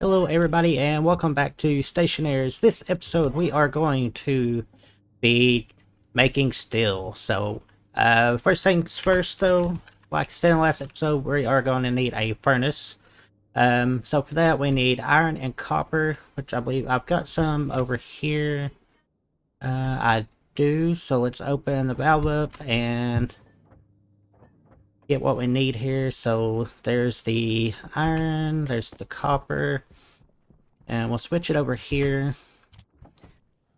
Hello everybody and welcome back to Stationeers. This episode we are going to be making steel. First things first though, like I said in the last episode, we are going to need a furnace. So for that we need iron and copper, which I believe I've got some over here. I do, so let's open the valve up and get what we need here. So there's the iron, there's the copper. And we'll switch it over here.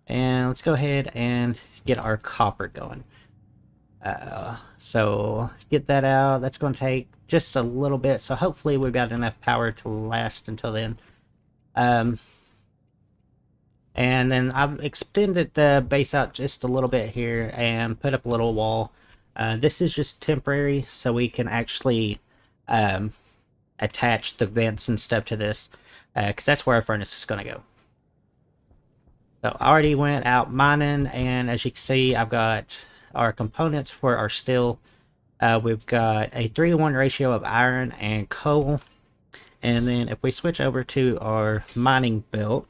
And let's go ahead and get our copper going. So let's get that out. That's going to take just a little bit. So hopefully we've got enough power to last until then. And then I've extended the base out just a little bit here and put up a little wall. This is just temporary, so we can actually attach the vents and stuff to this, because that's where our furnace is going to go. So I already went out mining, and as you can see, I've got our components for our steel. We've got a 3-to-1 ratio of iron and coal. And then if we switch over to our mining belt,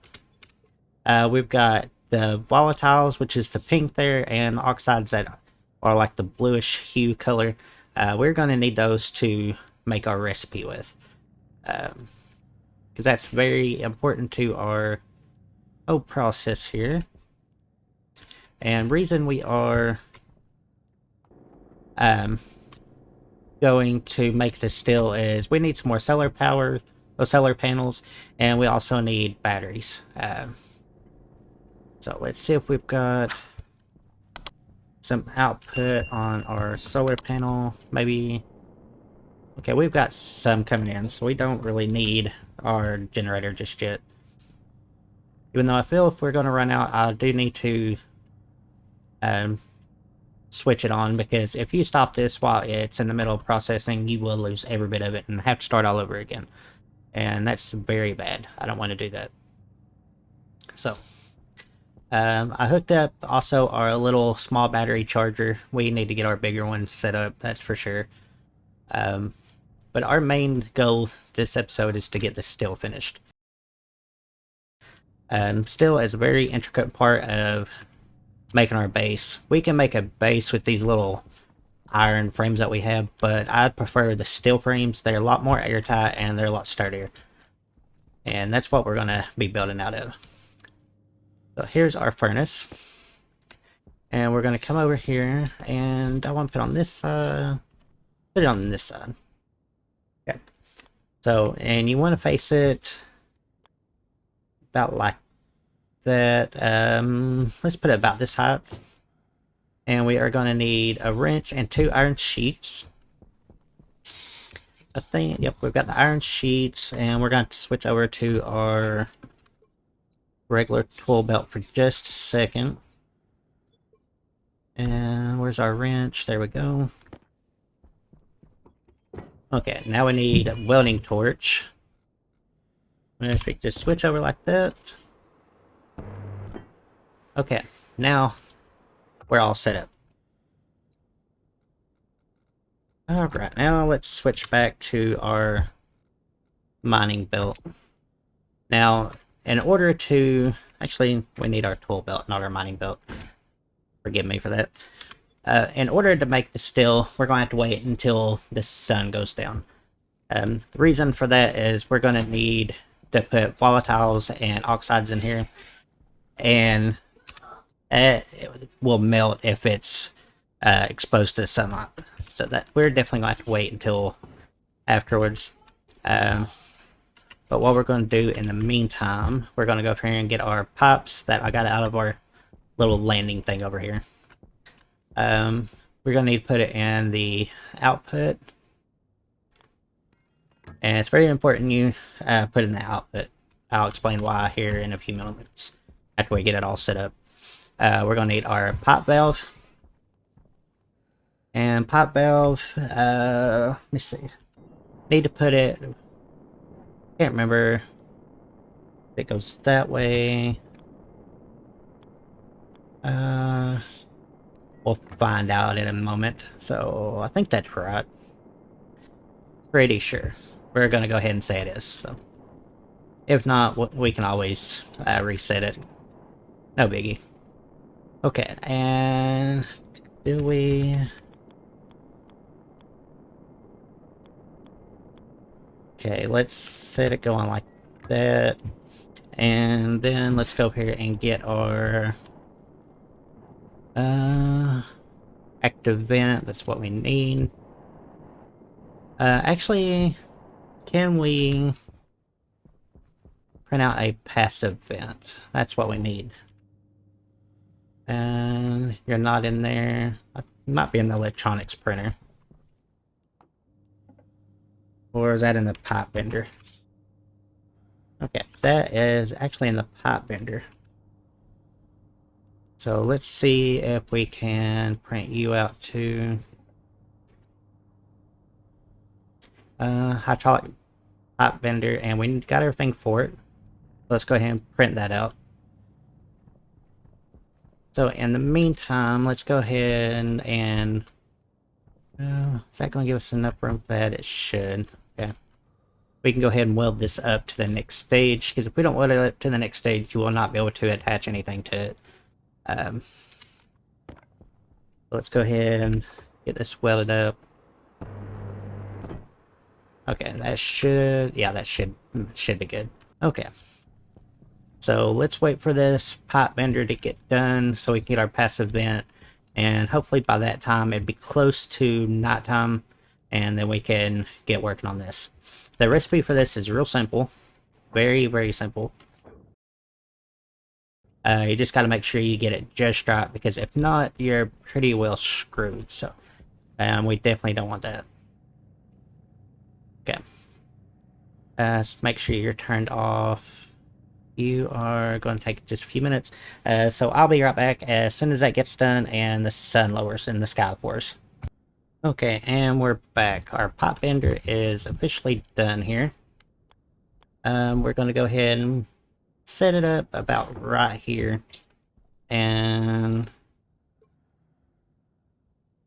we've got the volatiles, which is the pink there, and oxides that are like the bluish hue color. We're going to need those to make our recipe with, because that's very important to our whole process here. And reason we are going to make this steel is we need some more solar power, solar panels, and we also need batteries. So let's see if we've got some output on our solar panel. Maybe. Okay, we've got some coming in, so we don't really need our generator just yet. Even though I feel if we're going to run out, I do need to switch it on, because if you stop this while it's in the middle of processing, you will lose every bit of it and have to start all over again. And that's very bad. I don't want to do that. So, I hooked up also our little small battery charger. We need to get our bigger one set up, that's for sure. But our main goal this episode is to get this steel finished. Steel is a very intricate part of making our base. We can make a base with these little iron frames that we have, but I prefer the steel frames. They're a lot more airtight and they're a lot sturdier. And that's what we're going to be building out of. So here's our furnace. And we're going to come over here, and I want to put on this side. Put it on this side. Okay. So, and you want to face it about like that. Let's put it about this height. And we are going to need a wrench and 2 iron sheets. I think, yep, we've got the iron sheets, and we're going to switch over to our regular tool belt for just a second. And where's our wrench? There we go. Okay, now we need a welding torch. If we just switch over like that. Okay, now we're all set up. Alright, now let's switch back to our mining belt. Now, in order to... Actually, we need our tool belt, not our mining belt. Forgive me for that. In order to make the steel, we're going to have to wait until the sun goes down. The reason for that is we're going to need to put volatiles and oxides in here. And it will melt if it's exposed to the sunlight. So that we're definitely going to have to wait until afterwards. But what we're going to do in the meantime, we're going to go over here and get our pipes that I got out of our little landing thing over here. We're going to need to put it in the output. And it's very important you put in the output. I'll explain why here in a few minutes after we get it all set up. We're going to need our pipe valve. And pipe valve, let me see. Need to put it, can't remember if it goes that way. We'll find out in a moment. So I think that's right. Pretty sure. We're going to go ahead and say it is. So If not, we can always reset it. No biggie. Okay, and do we... Okay, let's set it going like that. And then let's go here and get our active vent. That's what we need. Actually, can we print out a passive vent? That's what we need. And you're not in there. You might be in the electronics printer. Or is that in the pipe bender? Okay, that is actually in the pipe bender. So let's see if we can print you out to hydraulic pipe bender, and we got everything for it. Let's go ahead and print that out. So in the meantime, let's go ahead and is that going to give us enough room for that? It should. Okay. We can go ahead and weld this up to the next stage, because if we don't weld it up to the next stage, you will not be able to attach anything to it. Let's go ahead and get this welded up. Okay, that should, yeah, that should be good. Okay. So let's wait for this pipe bender to get done so we can get our passive vent, and hopefully by that time it'd be close to nighttime, and then we can get working on this. The recipe for this is real simple. Very, very simple. You just got to make sure you get it just right, because if not, you're pretty well screwed. So, we definitely don't want that. Okay. So make sure you're turned off. You are going to take just a few minutes. So I'll be right back as soon as that gets done and the sun lowers in the sky for us. Okay, and we're back. Our pipe bender is officially done here. We're going to go ahead and set it up about right here. And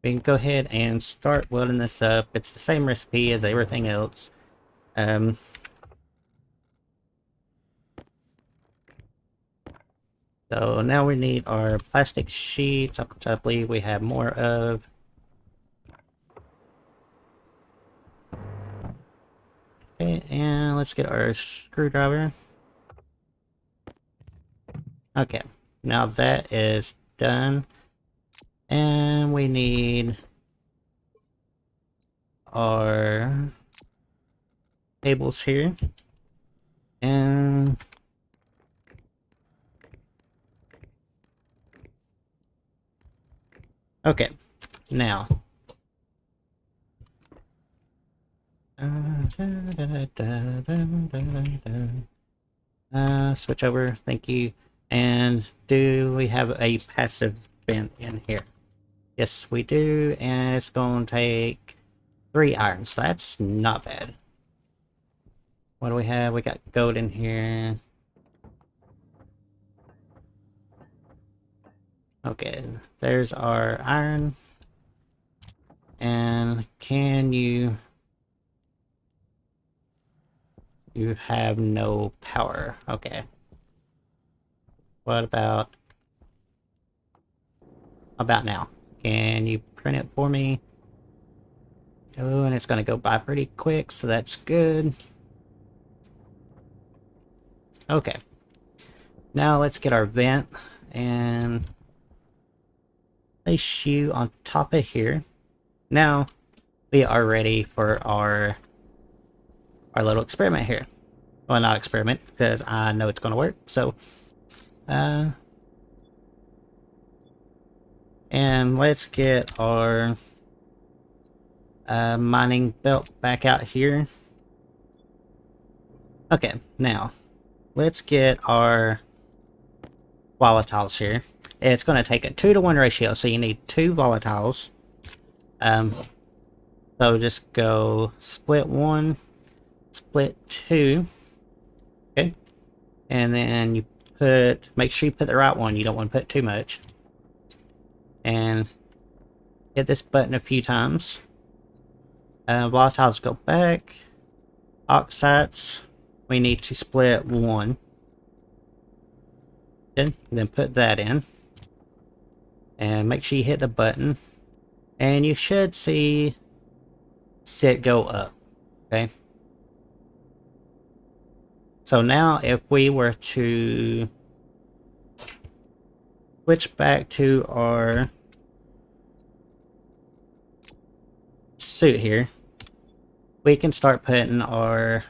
we can go ahead and start welding this up. It's the same recipe as everything else. So now we need our plastic sheets, which I believe we have more of. Okay, and let's get our screwdriver. Okay, now that is done. And we need our cables here. And okay, now switch over, thank you. And do we have a passive vent in here? Yes, we do, and it's going to take 3 irons, so that's not bad. What do we have? We got gold in here. Okay, there's our iron. And can you... You have no power. Okay. What about now? Can you print it for me? Oh, and it's gonna go by pretty quick, so that's good. Okay. Now let's get our vent and place you on top of here. Now we are ready for our little experiment here. Well, not experiment, because I know it's gonna work, so and let's get our mining belt back out here. Okay, now let's get our volatiles here. It's going to take a 2-to-1 ratio, so you need 2 volatiles. So just go split 1, split 2. Okay, and then you make sure you put the right one. You don't want to put too much. And hit this button a few times. Volatiles go back. Oxides, we need to split 1. Then put that in. And make sure you hit the button. And you should see it go up. Okay. So now if we were to switch back to our suit here, we can start putting our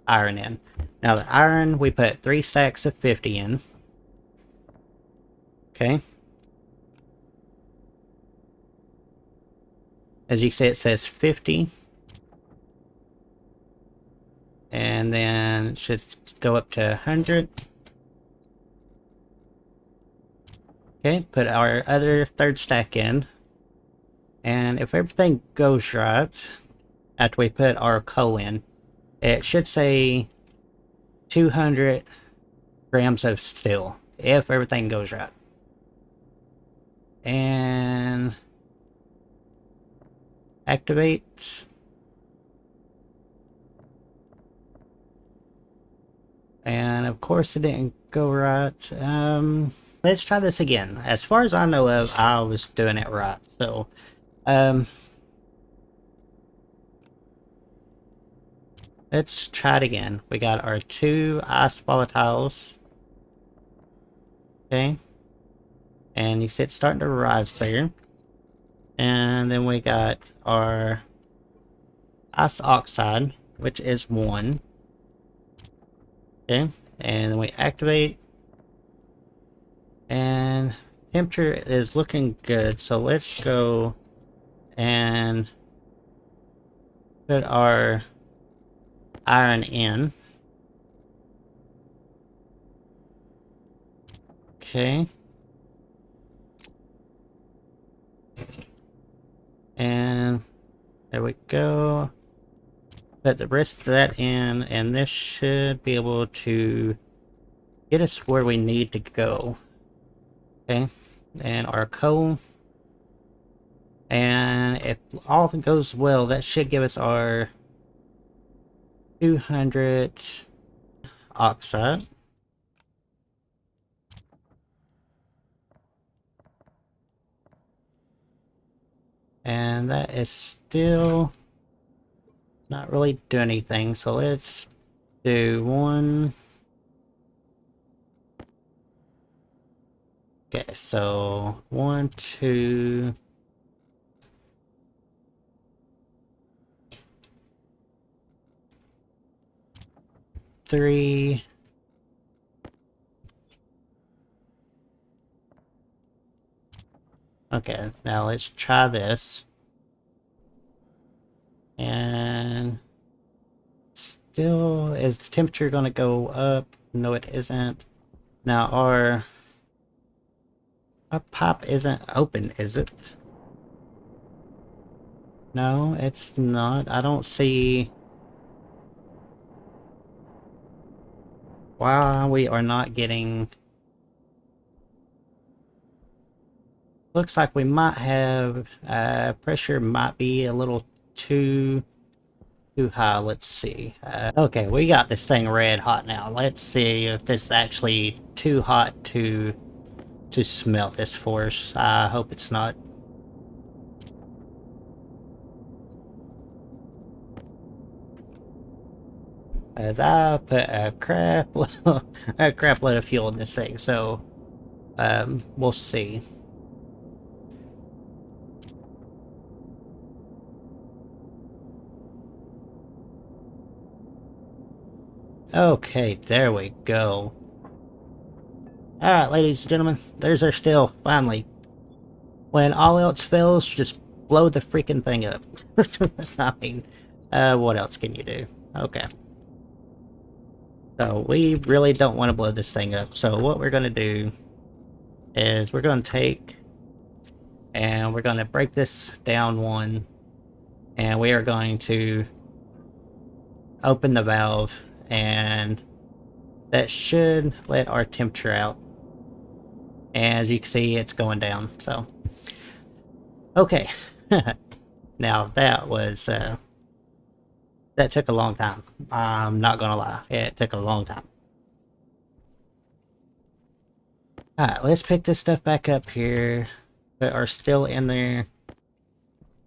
iron in. Now the iron, we put 3 stacks of 50 in. Okay. As you see, it says 50. And then it should go up to 100. Okay, put our other 3rd stack in. And if everything goes right, after we put our coal in, it should say 200 grams of steel, if everything goes right. And activate. And of course it didn't go right. Let's try this again. As far as I know of, I was doing it right. So, let's try it again. We got our 2 ice volatiles. Okay. And you see it's starting to rise there. And then we got our ice oxide, which is 1. Okay. And then we activate. And temperature is looking good. So let's go and put our iron in. Okay. And there we go. Put the rest of that in, and this should be able to get us where we need to go. Okay. And our coal. And if all goes well, that should give us our 200 oxide. And that is still not really doing anything, so let's do 1. Okay, so 1, 2... 3... Okay, now let's try this. And still, is the temperature going to go up? No, it isn't. Now our pipe isn't open, is it? No, it's not. I don't see why we are not getting... Looks like we might have pressure might be a little too high. Let's see. Okay, we got this thing red hot now. Let's see if this is actually too hot to smelt this for us. I hope it's not. As I put a crap load of fuel in this thing, so we'll see. Okay, there we go. Alright, ladies and gentlemen, there's our steel, finally. When all else fails, just blow the freaking thing up. I mean, what else can you do? Okay. So, we really don't want to blow this thing up, so what we're going to do is we're going to take and we're going to break this down 1, and we are going to open the valve, and that should let our temperature out. And as you can see, it's going down, so. Okay. Now that was That took a long time. I'm not gonna lie. It took a long time. Alright, let's pick this stuff back up here that are still in there.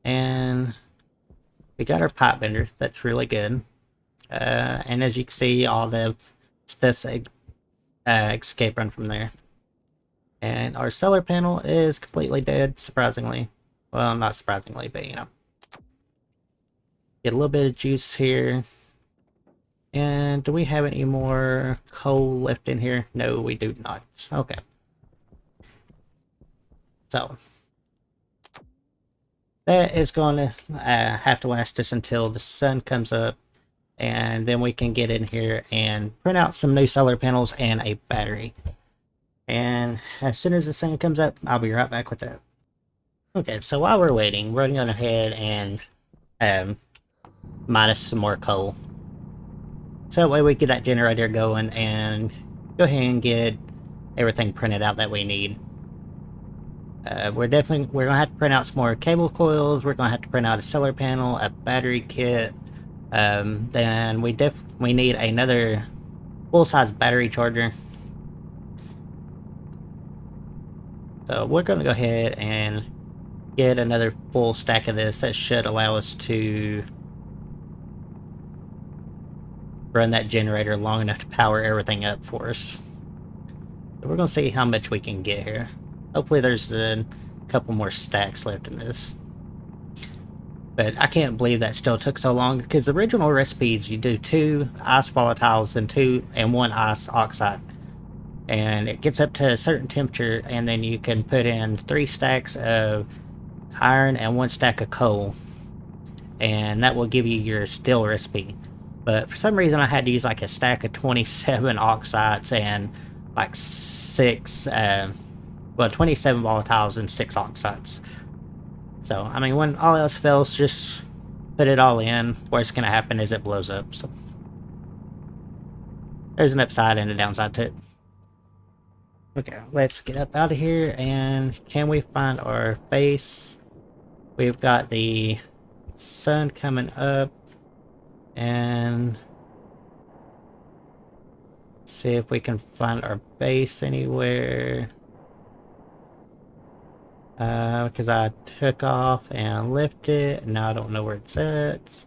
And we got our pipe bender. That's really good. And as you can see, all the stuff's escaping from there. And our solar panel is completely dead, surprisingly. Well, not surprisingly, but you know. Get a little bit of juice here. And do we have any more coal left in here? No, we do not. Okay. So, that is going to have to last us until the sun comes up. And then we can get in here and print out some new solar panels and a battery. And as soon as the sun comes up, I'll be right back with that. Okay, so while we're waiting, we're going ahead and mine us some more coal. So that way we get that generator going and go ahead and get everything printed out that we need. We're gonna have to print out some more cable coils. We're gonna have to print out a solar panel, a battery kit. Then we need another full-size battery charger. So we're gonna go ahead and get another full stack of this. That should allow us to run that generator long enough to power everything up for us. So we're gonna see how much we can get here. Hopefully there's a couple more stacks left in this. But I can't believe that still took so long, because the original recipes, you do 2 ice volatiles and 1 ice oxide. And it gets up to a certain temperature, and then you can put in 3 stacks of iron and 1 stack of coal. And that will give you your steel recipe. But for some reason I had to use like a stack of 27 oxides and like 27 volatiles and 6 oxides. So, I mean, when all else fails, just put it all in. What's going to happen is it blows up. So, there's an upside and a downside to it. Okay, let's get up out of here. And can we find our base? We've got the sun coming up. And see if we can find our base anywhere. Because I took off and left it, and now I don't know where it's at.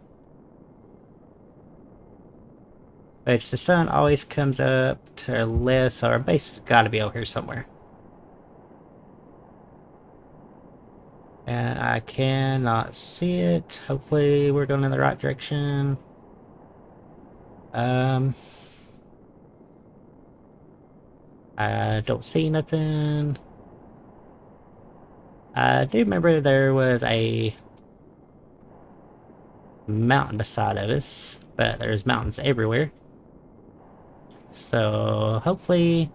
Which the sun always comes up to our left, so our base has got to be over here somewhere. And I cannot see it. Hopefully we're going in the right direction. I don't see nothing. I do remember there was a mountain beside of us, but there's mountains everywhere. So hopefully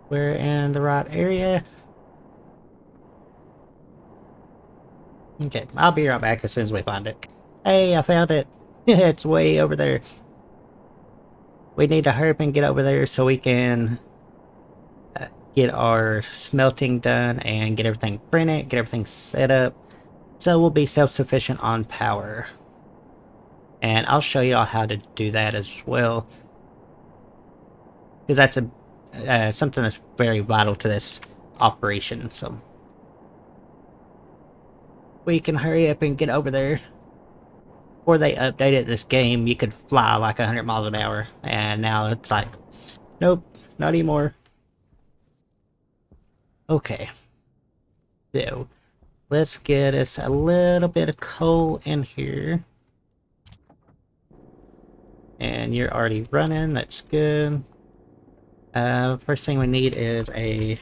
we're in the right area. Okay, I'll be right back as soon as we find it. Hey, I found it. It's way over there. We need to hurry up and get over there so we can get our smelting done and get everything printed, get everything set up, so we'll be self-sufficient on power. And I'll show y'all how to do that as well, because that's something that's very vital to this operation. So we can hurry up and get over there. Before they updated this game, you could fly like 100 miles an hour, and now it's like, nope, not anymore. Okay, so let's get us a little bit of coal in here. And you're already running, that's good. First thing we need is a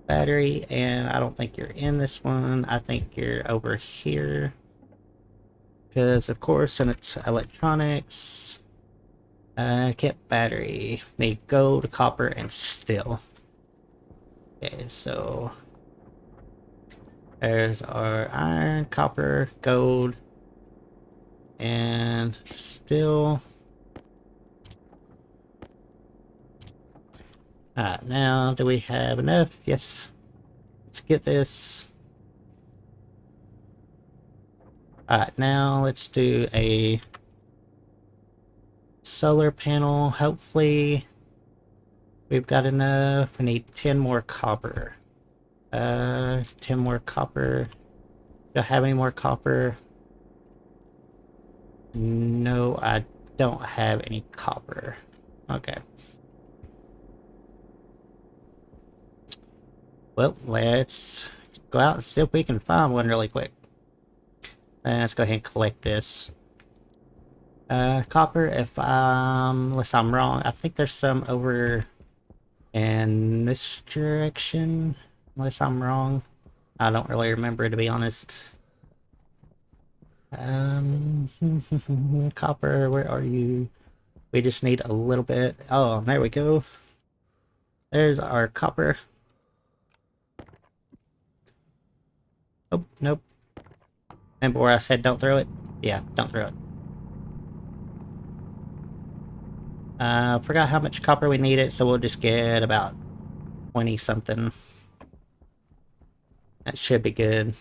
battery, and I don't think you're in this one. I think you're over here. Because, of course, and it's electronics. Kit battery. Need gold, copper, and steel. Okay, so there's our iron, copper, gold, and steel. Alright, now do we have enough? Yes. Let's get this. Alright, now let's do a solar panel. Hopefully we've got enough. We need 10 more copper. 10 more copper. Do I have any more copper? No, I don't have any copper. Okay. Well, let's go out and see if we can find one really quick. Let's go ahead and collect this. Copper, unless I'm wrong, I think there's some over in this direction, unless I'm wrong. I don't really remember, to be honest. Copper, where are you? We just need a little bit. Oh, there we go. There's our copper. Oh, nope. Remember where I said don't throw it? Yeah, don't throw it. Forgot how much copper we needed, so we'll just get about 20 something. That should be good.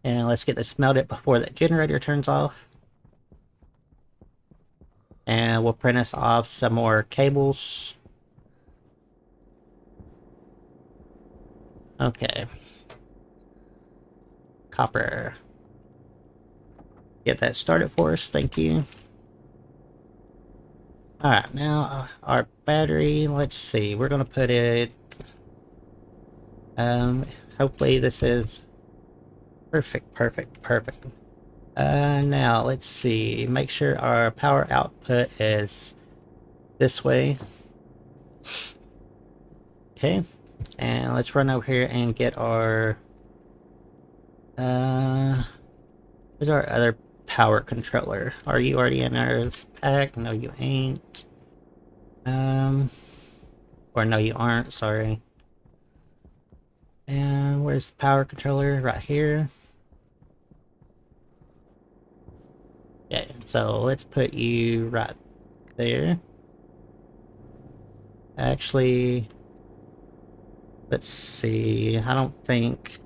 And let's get this melted before that generator turns off. And we'll print us off some more cables. Okay. Copper. Get that started for us, thank you. Alright, now our battery, let's see, we're gonna put it... hopefully this is... Perfect. Now, let's see, make sure our power output is this way. Okay, and let's run over here and get our... where's our other power controller? Are you already in our pack? No, you ain't. Or no, you aren't, sorry. And where's the power controller? Right here. Yeah, so let's put you right there. Actually, let's see, I don't think...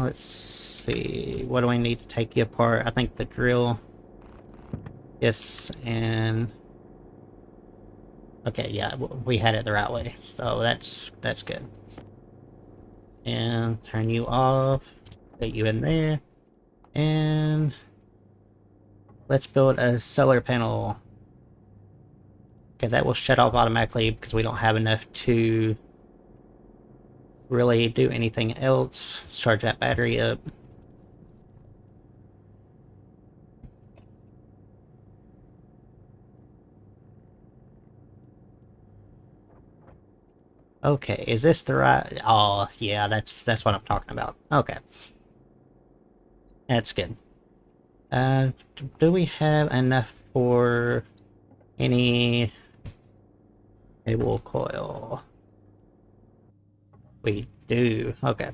let's see, what do I need to take you apart? I think the drill... Yes, and... Okay, yeah, we had it the right way, so that's good. And turn you off, put you in there, and... Let's build a solar panel. Okay, that will shut off automatically because we don't have enough to really do anything else. Let's charge that battery up. Okay, is this the right... Oh, yeah, that's what I'm talking about. Okay. That's good. Do we have enough for any cable coil? We do. Okay.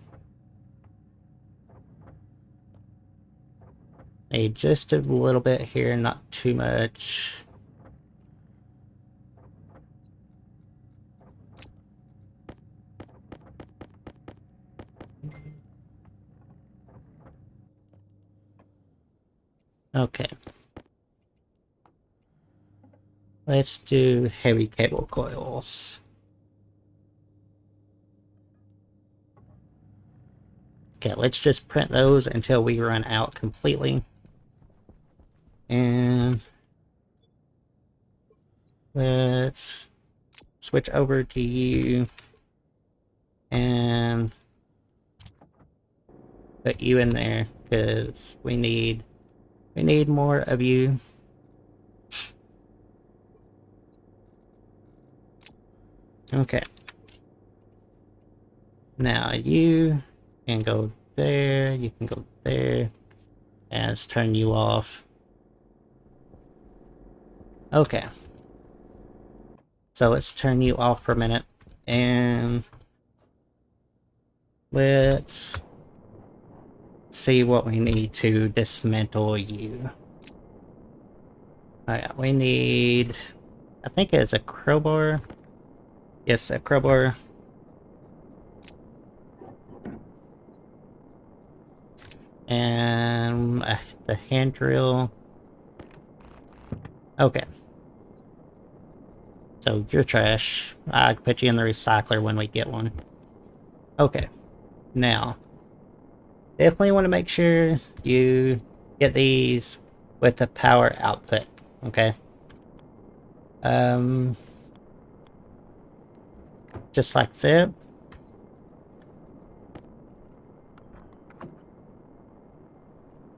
Need just a little bit here, not too much. Okay. Let's do heavy cable coils. Okay, let's just print those until we run out completely. And let's switch over to you and put you in there because we need more of you. Okay. Now you can go there, you can go there, and let's turn you off. Okay. So let's turn you off for a minute, and let's see what we need to dismantle you. Alright, we need... I think it's a crowbar. Yes, a crowbar. And the hand drill. Okay. So you're trash. I can put you in the recycler when we get one. Okay. Now, definitely want to make sure you get these with the power output. Okay. Um, just like that.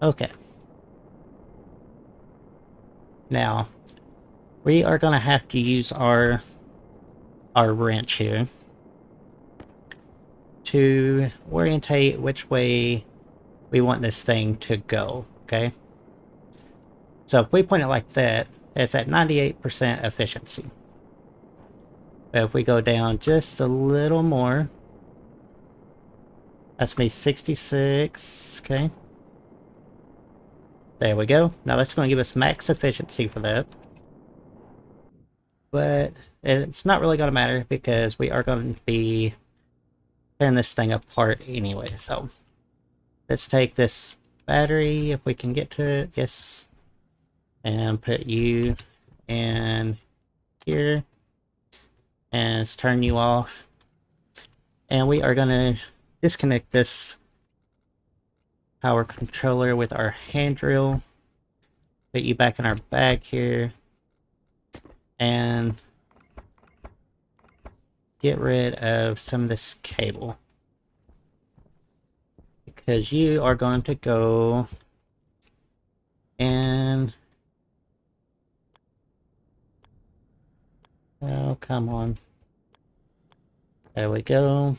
Okay. Now, we are gonna have to use our wrench here to orientate which way we want this thing to go, okay? So if we point it like that, it's at 98% efficiency. But if we go down just a little more, that's gonna be 66, okay? There we go. Now that's gonna give us max efficiency for that. But it's not really gonna matter because we are going to be tearing this thing apart anyway, so let's take this battery if we can get to it, yes, and put you in here, and let's turn you off. And we are gonna disconnect this power controller with our hand drill, put you back in our bag here, and get rid of some of this cable. Because you are going to go and... oh, come on. There we go.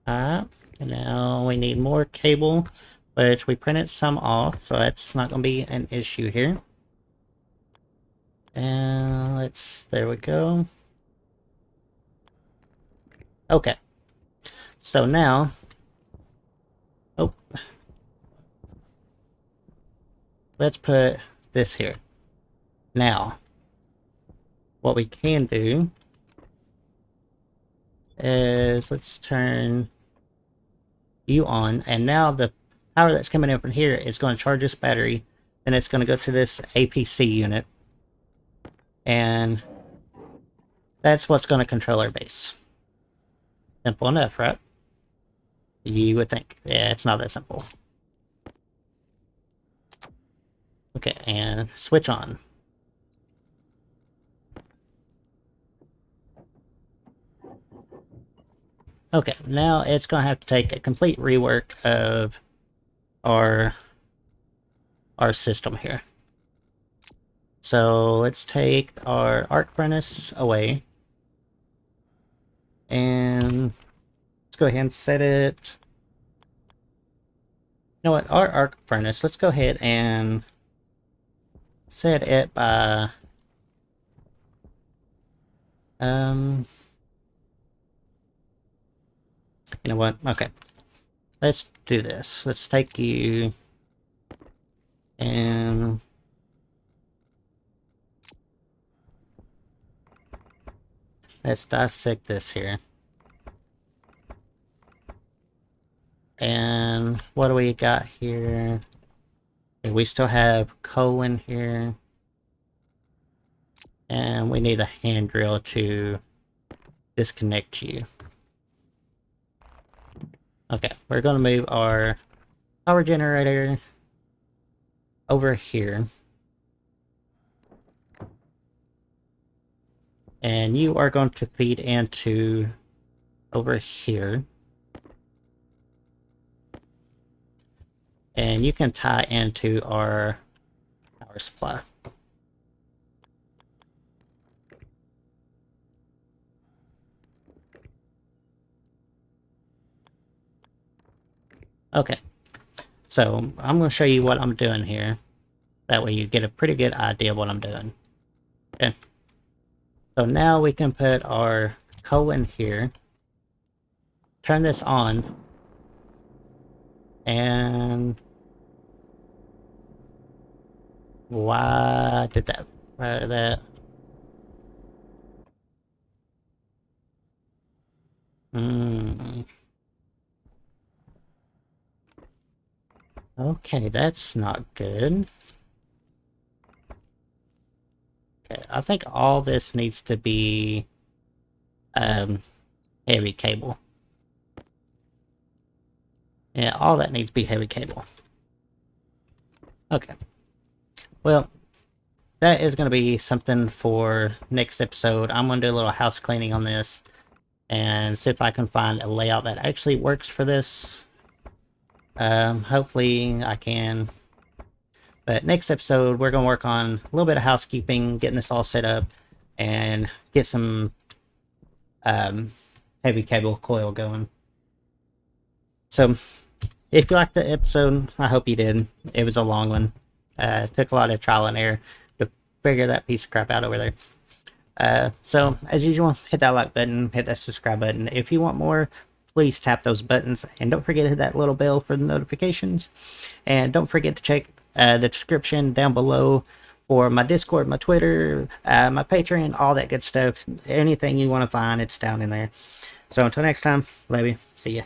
Alright, and now we need more cable, which we printed some off, so that's not going to be an issue here. And there we go. Okay. So now, oh, let's put this here. Now, what we can do is let's turn you on, and now the power that's coming in from here is going to charge this battery, and it's going to go to this APC unit, and that's what's going to control our base. Simple enough, right? You would think. Yeah, it's not that simple. Okay, and switch on. Okay, now it's going to have to take a complete rework of our system here. So let's take our arc furnace away. And let's go ahead and set it... you know what, our arc furnace, let's go ahead and set it by... you know what, okay. Let's do this. Let's take you... and... let's dissect this here. And what do we got here? Okay, we still have coal in here. And we need a hand drill to disconnect you. Okay, we're going to move our power generator over here. And you are going to feed into over here. And you can tie into our power supply. Okay, so I'm going to show you what I'm doing here. That way you get a pretty good idea of what I'm doing. Okay. So now we can put our coal in here. Turn this on. And... why did that? Why did that? Hmm. Okay, that's not good. Okay, I think all this needs to be um, heavy cable. Yeah, all that needs to be heavy cable. Okay. Well, that is going to be something for next episode. I'm going to do a little house cleaning on this and see if I can find a layout that actually works for this. Hopefully I can. But next episode, we're going to work on a little bit of housekeeping, getting this all set up, and get some um, heavy cable coil going. So, if you liked the episode, I hope you did. It was a long one. It took a lot of trial and error to figure that piece of crap out over there. So, as usual, hit that like button, hit that subscribe button. If you want more, please tap those buttons. And don't forget to hit that little bell for the notifications. And don't forget to check the description down below for my Discord, my Twitter, my Patreon, all that good stuff. Anything you want to find, it's down in there. So, until next time, love you. See ya.